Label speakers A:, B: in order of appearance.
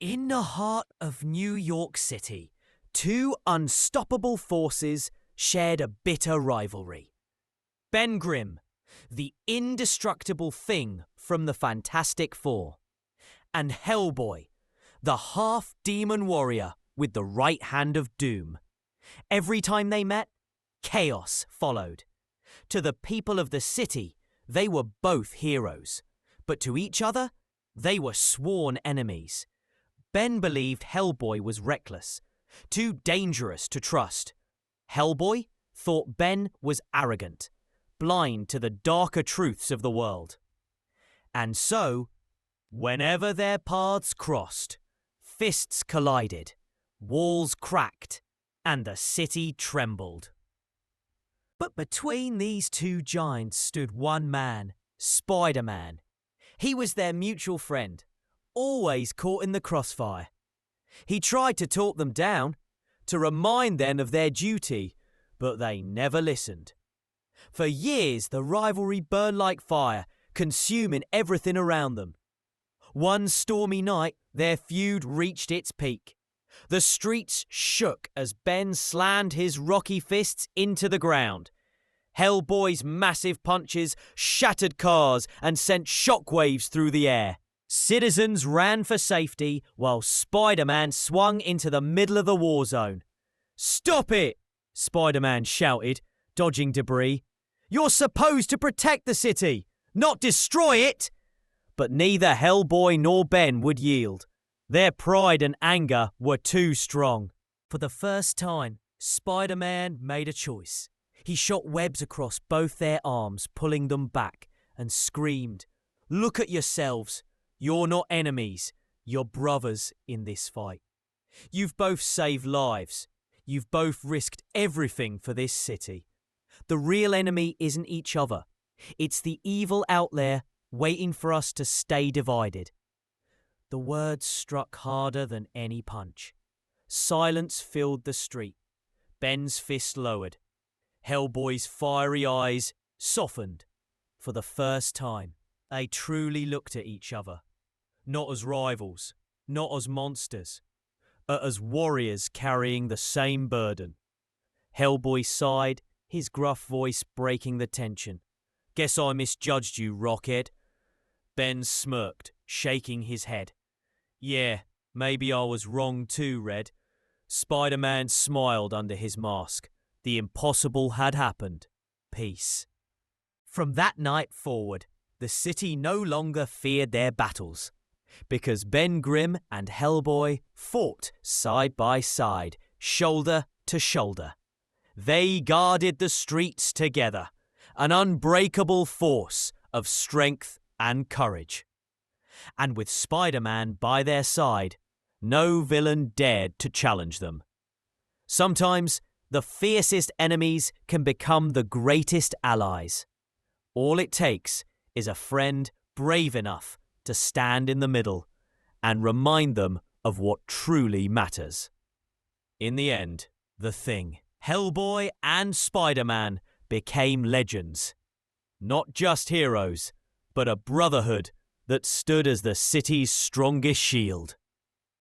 A: In the heart of New York City, two unstoppable forces shared a bitter rivalry. Ben Grimm, the indestructible thing from the Fantastic Four, and Hellboy, the half-demon warrior with the right hand of doom. Every time they met, chaos followed. To the people of the city, they were both heroes, but to each other, they were sworn enemies. Ben believed Hellboy was reckless, too dangerous to trust. Hellboy thought Ben was arrogant, blind to the darker truths of the world. And so, whenever their paths crossed, fists collided, walls cracked, and the city trembled. But between these two giants stood one man, Spider-Man. He was their mutual friend, always caught in the crossfire. He tried to talk them down, to remind them of their duty, but they never listened. For years, the rivalry burned like fire, consuming everything around them. One stormy night, their feud reached its peak. The streets shook as Ben slammed his rocky fists into the ground. Hellboy's massive punches shattered cars and sent shockwaves through the air. Citizens ran for safety while Spider-Man swung into the middle of the war zone. "Stop it!" Spider-Man shouted, dodging debris. "You're supposed to protect the city, not destroy it!" But neither Hellboy nor Ben would yield. Their pride and anger were too strong. For the first time, Spider-Man made a choice. He shot webs across both their arms, pulling them back, and screamed, "Look at yourselves. You're not enemies. You're brothers in this fight. You've both saved lives. You've both risked everything for this city. The real enemy isn't each other. It's the evil out there waiting for us to stay divided." The words struck harder than any punch. Silence filled the street. Ben's fist lowered. Hellboy's fiery eyes softened. For the first time, they truly looked at each other. Not as rivals, not as monsters, but as warriors carrying the same burden. Hellboy sighed, his gruff voice breaking the tension. "Guess I misjudged you, Rockhead." Ben smirked, shaking his head. "Yeah, maybe I was wrong too, Red." Spider-Man smiled under his mask. The impossible had happened. Peace. From that night forward, the city no longer feared their battles, because Ben Grimm and Hellboy fought side by side, shoulder to shoulder. They guarded the streets together, an unbreakable force of strength and courage. And with Spider-Man by their side, no villain dared to challenge them. Sometimes, the fiercest enemies can become the greatest allies. All it takes is a friend brave enough to stand in the middle and remind them of what truly matters. In the end, the Thing, Hellboy and Spider-Man became legends. Not just heroes, but a brotherhood that stood as the city's strongest shield.